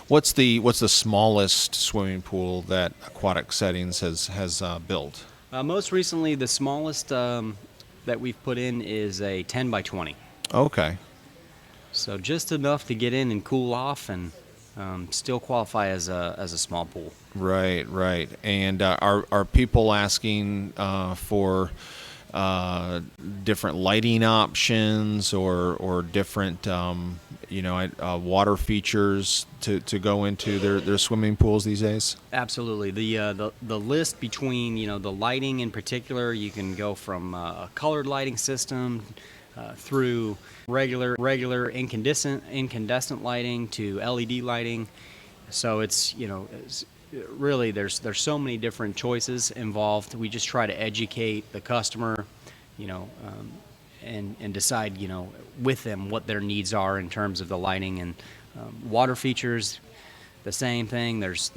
What's the smallest swimming pool that Aquatic Settings has built? most recently, the smallest that we've put in is a 10 by 20. Okay. So just enough to get in and cool off, and still qualify as a small pool. Right, right. And are people asking for different lighting options or different water features to go into their swimming pools these days? Absolutely. The list between the lighting in particular, you can go from a colored lighting system through regular incandescent lighting to LED lighting. So it's really there's so many different choices involved. We just try to educate the customer, and decide with them what their needs are in terms of the lighting and water features. The same thing. There's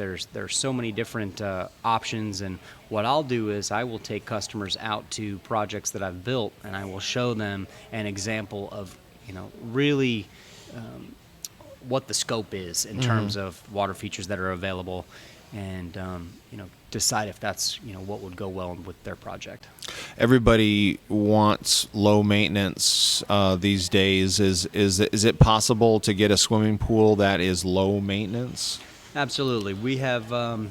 so many different options, and what I'll do is I will take customers out to projects that I've built, and I will show them an example of really what the scope is in terms of water features that are available, and decide if that's what would go well with their project. Everybody wants low maintenance these days. Is it possible to get a swimming pool that is low maintenance? Absolutely. We have a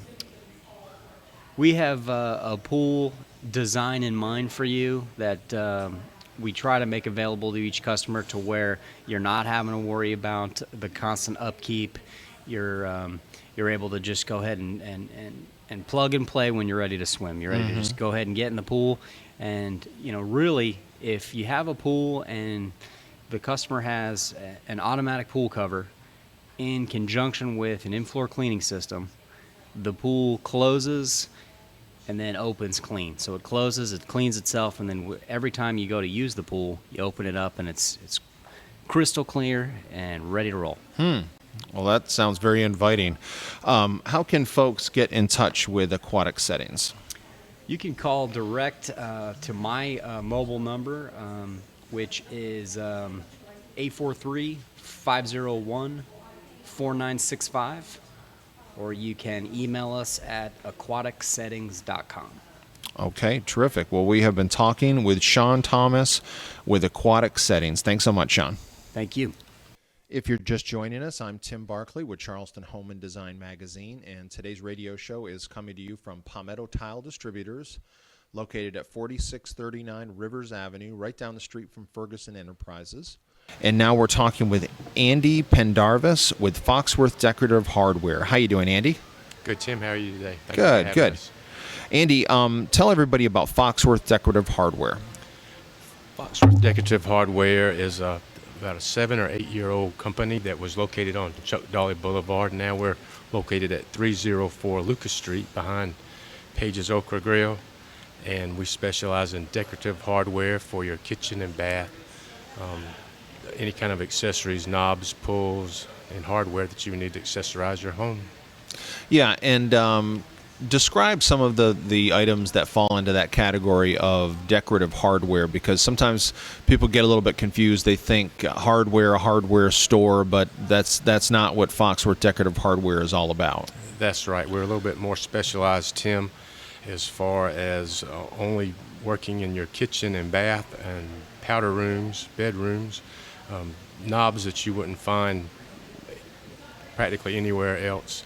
pool design in mind for you that we try to make available to each customer, to where you're not having to worry about the constant upkeep. You're able to just go ahead and plug and play when you're ready to swim. You're ready to just go ahead and get in the pool. And really, if you have a pool and the customer has an automatic pool cover in conjunction with an in-floor cleaning system, the pool closes and then opens clean. So it closes, it cleans itself, and then every time you go to use the pool, you open it up and it's crystal clear and ready to roll. Well, that sounds very inviting. How can folks get in touch with Aquatic Settings? You can call direct to my mobile number, which is 843-501-4965, or you can email us at aquaticsettings.com. Okay, terrific. Well, we have been talking with Sean Thomas with Aquatic Settings. Thanks so much, Sean. Thank you. If you're just joining us, I'm Tim Barkley with Charleston Home and Design Magazine, and today's radio show is coming to you from Palmetto Tile Distributors, located at 4639 Rivers Avenue, right down the street from Ferguson Enterprises. And now we're talking with Andy Pendarvis with Foxworth Decorative Hardware. How you doing, Andy? Good, Tim. How are you today? Thank you for Good, having good. us. Andy, tell everybody about Foxworth Decorative Hardware. Foxworth Decorative Hardware is about a 7 or 8 year old company that was located on Chuck Dolly Boulevard. Now we're located at 304 Lucas Street behind Page's Okra Grill, and we specialize in decorative hardware for your kitchen and bath. Any kind of accessories, knobs, pulls, and hardware that you need to accessorize your home. Yeah, and describe some of the items that fall into that category of decorative hardware, because sometimes people get a little bit confused. They think a hardware store, but that's not what Foxworth Decorative Hardware is all about. That's right. We're a little bit more specialized, Tim, as far as only working in your kitchen and bath and powder rooms, bedrooms, knobs that you wouldn't find practically anywhere else.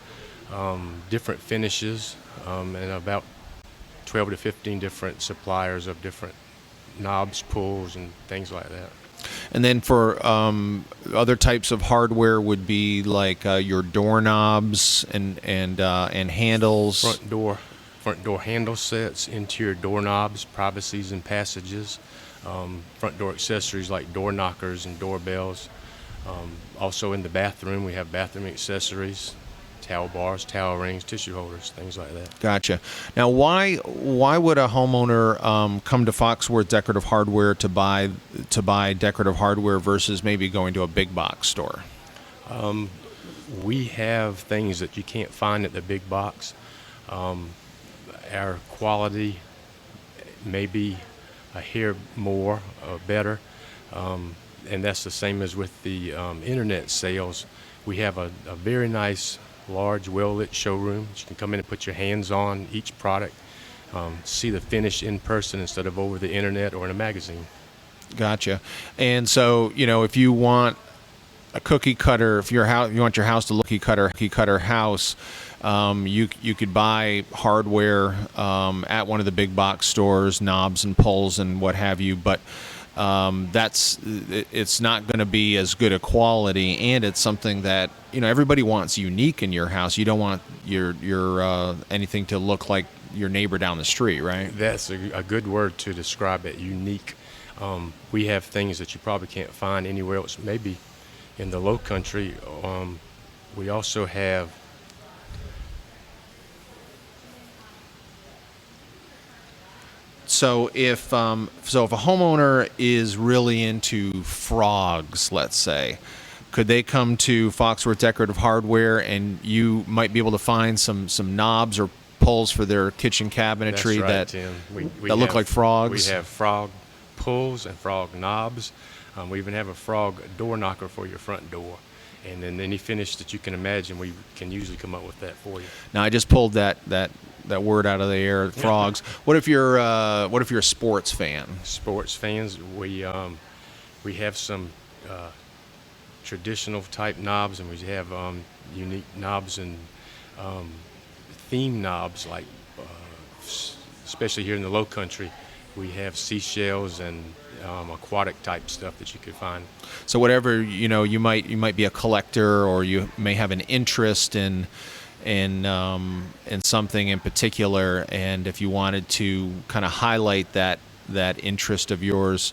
Different finishes, and about 12 to 15 different suppliers of different knobs, pulls, and things like that. And then for other types of hardware would be like your doorknobs and handles. Front door handle sets, interior doorknobs, privacies and passages, front door accessories like door knockers and doorbells. Also in the bathroom, we have bathroom accessories, towel bars, towel rings, tissue holders, things like that. Gotcha. Now, why would a homeowner come to Foxworth Decorative Hardware to buy decorative hardware versus maybe going to a big box store? We have things that you can't find at the big box. Our quality may be a hair more better, And that's the same as with the internet sales. We have a very nice, large, well-lit showroom that you can come in and put your hands on each product, see the finish in person instead of over the internet or in a magazine. Gotcha. And so, if you want a cookie cutter, if you want your house to look cookie cutter house, you could buy hardware at one of the big box stores, knobs and pulls and what have you, but it's not going to be as good a quality, and it's something that everybody wants unique in your house. You don't want your anything to look like your neighbor down the street, right? That's a good word to describe it, unique. We have things that you probably can't find anywhere else, maybe in the low country. We also have So if a homeowner is really into frogs, let's say, could they come to Foxworth Decorative Hardware and you might be able to find some knobs or pulls for their kitchen cabinetry That's right, Tim. We that look have- like frogs? We have frog pulls and frog knobs. We even have a frog door knocker for your front door. And then any finish that you can imagine, we can usually come up with that for you. Now I just pulled that word out of the air, frogs. What if you're a sports fan? Sports fans, we have some traditional type knobs, and we have unique knobs and theme knobs, like especially here in the low country, we have seashells and aquatic type stuff that you could find. So whatever you might be a collector, or you may have an interest in something in particular, and if you wanted to kind of highlight that interest of yours,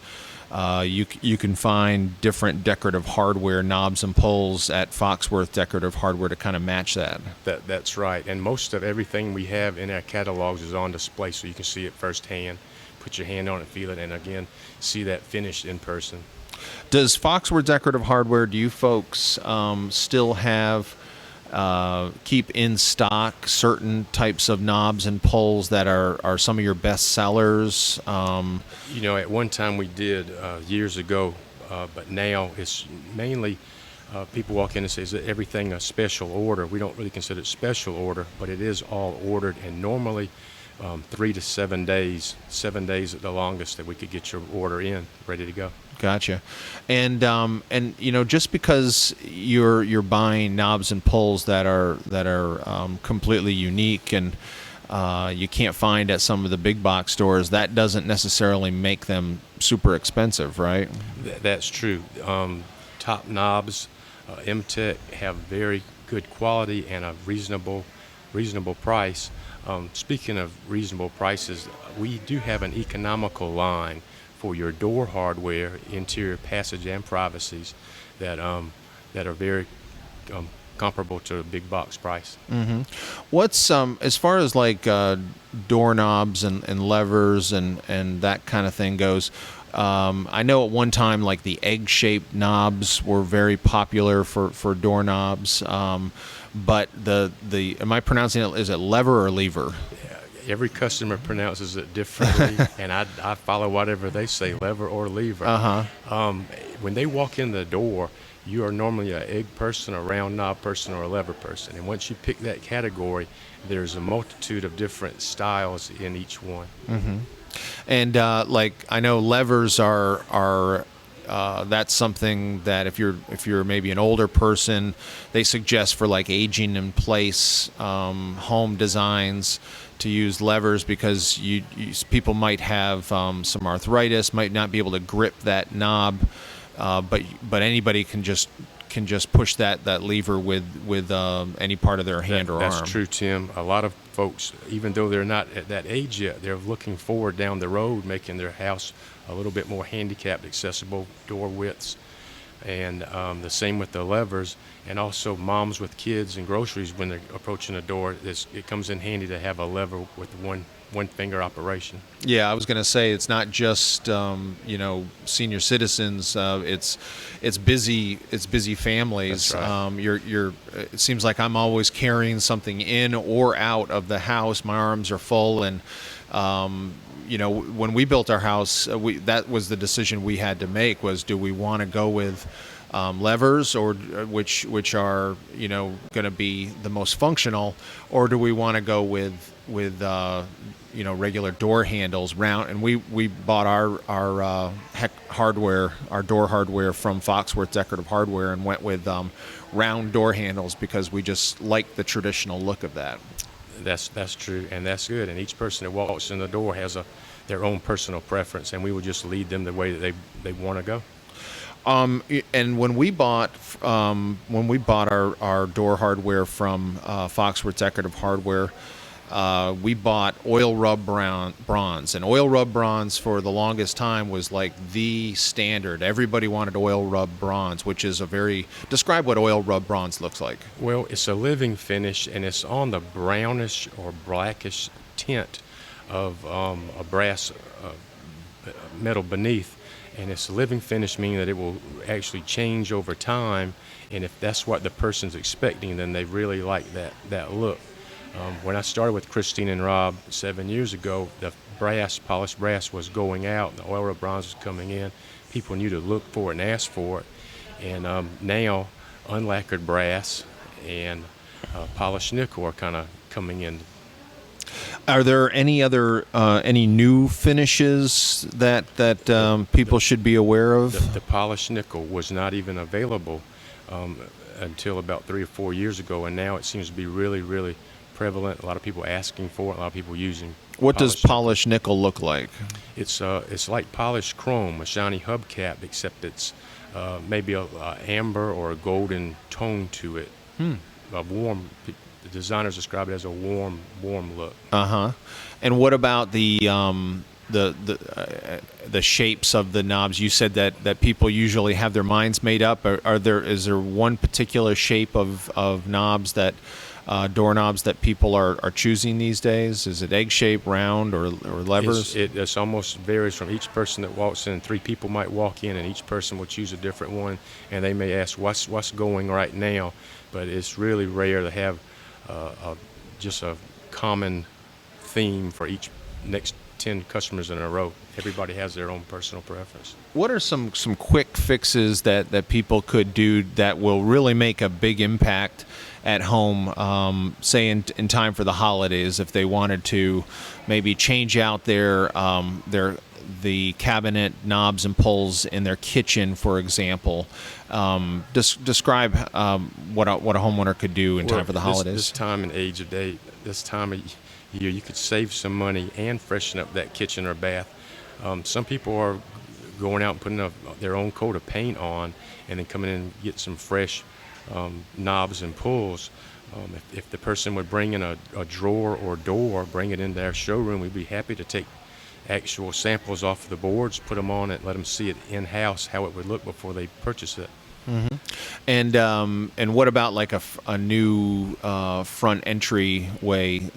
you can find different decorative hardware knobs and pulls at Foxworth Decorative Hardware to kind of match that. That's right, and most of everything we have in our catalogs is on display, so you can see it firsthand, put your hand on it, feel it, and again, see that finish in person. Does Foxworth Decorative Hardware, do you folks still have keep in stock certain types of knobs and pulls that are some of your best sellers? At one time we did years ago, but now it's mainly people walk in and say, is everything a special order? We don't really consider it special order, but it is all ordered, and normally 3 to 7 days, 7 days at the longest, that we could get your order in, ready to go. Gotcha. And just because you're buying knobs and pulls that are completely unique and you can't find at some of the big box stores, that doesn't necessarily make them super expensive, right? That's true. Top knobs, M-Tech, have very good quality and a reasonable price. Speaking of reasonable prices, we do have an economical line for your door hardware, interior passage and privacies that are very comparable to a big box price. Mm-hmm. What's as far as like doorknobs and levers and that kind of thing goes? I know at one time, like, the egg-shaped knobs were very popular for doorknobs. But am I pronouncing it? Is it lever or lever? Every customer pronounces it differently, and I follow whatever they say, lever or lever. When they walk in the door, you are normally an egg person, a round knob person, or a lever person. And once you pick that category, there's a multitude of different styles in each one. Mm-hmm. And I know levers are that's something that if you're maybe an older person, they suggest for like aging in place home designs to use levers, because people might have some arthritis, might not be able to grip that knob, but anybody can just push that lever with any part of their hand or arm. That's true, Tim. A lot of folks, even though they're not at that age yet, they're looking forward down the road, making their house a little bit more handicapped accessible door widths. And the same with the levers, and also moms with kids and groceries, when they're approaching a door, it comes in handy to have a lever with one one-finger operation. Yeah, I was going to say it's not just senior citizens. It's busy families. That's right. It seems like I'm always carrying something in or out of the house. My arms are full, and when we built our house, that was the decision we had to make: was do we want to go with levers, or which are going to be the most functional, or do we want to go with regular door handles, round? And we bought our hardware, our door hardware from Foxworth Decorative Hardware, and went with round door handles because we just like the traditional look of that. That's true, and that's good. And each person that walks in the door has their own personal preference, and we will just lead them the way that they want to go. And when we bought our door hardware from Foxworth Decorative Hardware, we bought oil rub bronze, and oil rub bronze for the longest time was like the standard. Everybody wanted oil rub bronze, which is describe what oil rub bronze looks like. Well, it's a living finish, and it's on the brownish or blackish tint of a brass metal beneath. And it's a living finish, meaning that it will actually change over time. And if that's what the person's expecting, then they really like that look. When I started with Christine and Rob 7 years ago, the polished brass was going out, and the oil rub bronze was coming in. People knew to look for it and ask for it. And now, unlacquered brass and polished nickel are kind of coming in. Are there any new finishes that people should be aware of? The polished nickel was not even available until about 3 or 4 years ago, and now it seems to be really, really prevalent. A lot of people asking for it, a lot of people using. What does polished nickel look like? It's like polished chrome, a shiny hubcap, except it's maybe a amber or a golden tone to it. A warm. The designers describe it as a warm look. And what about the shapes of the knobs? You said that people usually have their minds made up. Is there one particular shape of knobs doorknobs that people are choosing these days? Is it egg shape, round, or levers? It almost varies from each person that walks in. 3 people might walk in, and each person will choose a different one, and they may ask what's going right now. But it's really rare to have just a common theme for each next 10 customers in a row. Everybody has their own personal preference. What are some quick fixes that people could do that will really make a big impact at home, say in time for the holidays, if they wanted to maybe change out the cabinet knobs and pulls in their kitchen, for example? Describe what a homeowner could do in time for the holidays. This time and age of day, this time of year, you could save some money and freshen up that kitchen or bath. Some people are going out and putting their own coat of paint on, and then coming in and get some fresh knobs and pulls. If the person would bring in a drawer or door, bring it into our showroom, we'd be happy to take actual samples off the boards, put them on it, let them see it in-house, how it would look before they purchase it. And what about like a new front entry way?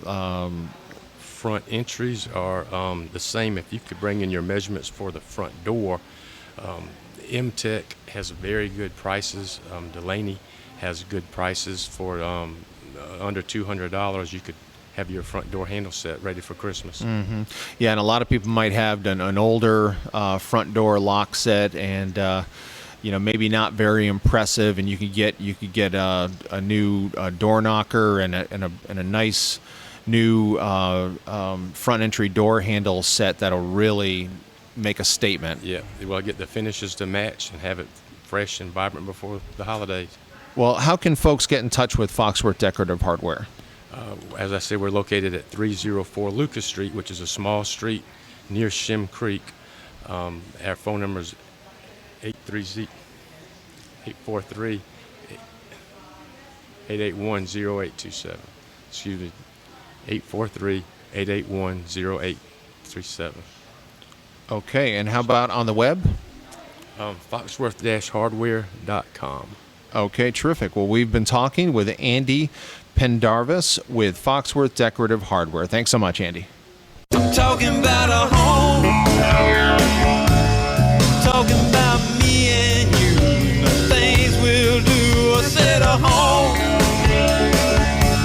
Front entries are the same. If you could bring in your measurements for the front door, MTech has very good prices. Delaney has good prices for under $200. You could have your front door handle set ready for Christmas. Yeah, and a lot of people might have an older front door lock set, and maybe not very impressive. And you could get a new door knocker and a nice new front entry door handle set that'll really make a statement. Yeah, well, get the finishes to match and have it fresh and vibrant before the holidays. Well, how can folks get in touch with Foxworth Decorative Hardware? As I said, we're located at 304 Lucas Street, which is a small street near Shem Creek. Our phone number is 843-881-0827. Excuse me, 843-881-0837. Okay, and how about on the web? Foxworth-hardware.com. Okay, terrific. Well, we've been talking with Andy Pendarvis with Foxworth Decorative Hardware. Thanks so much, Andy. talking about a home, talking about me and you, the things we'll do. I said a home.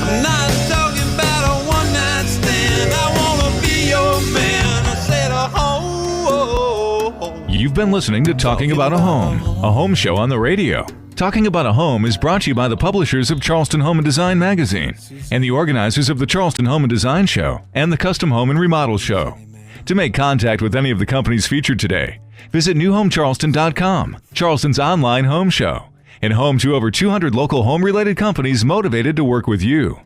I'm not talking about a one-night stand. I wanna be your man. I said a home. You've been listening to Talking About a home show on the radio. Talking About a Home is brought to you by the publishers of Charleston Home and Design magazine and the organizers of the Charleston Home and Design Show and the Custom Home and Remodel Show. To make contact with any of the companies featured today, visit newhomecharleston.com, Charleston's online home show, and home to over 200 local home-related companies motivated to work with you.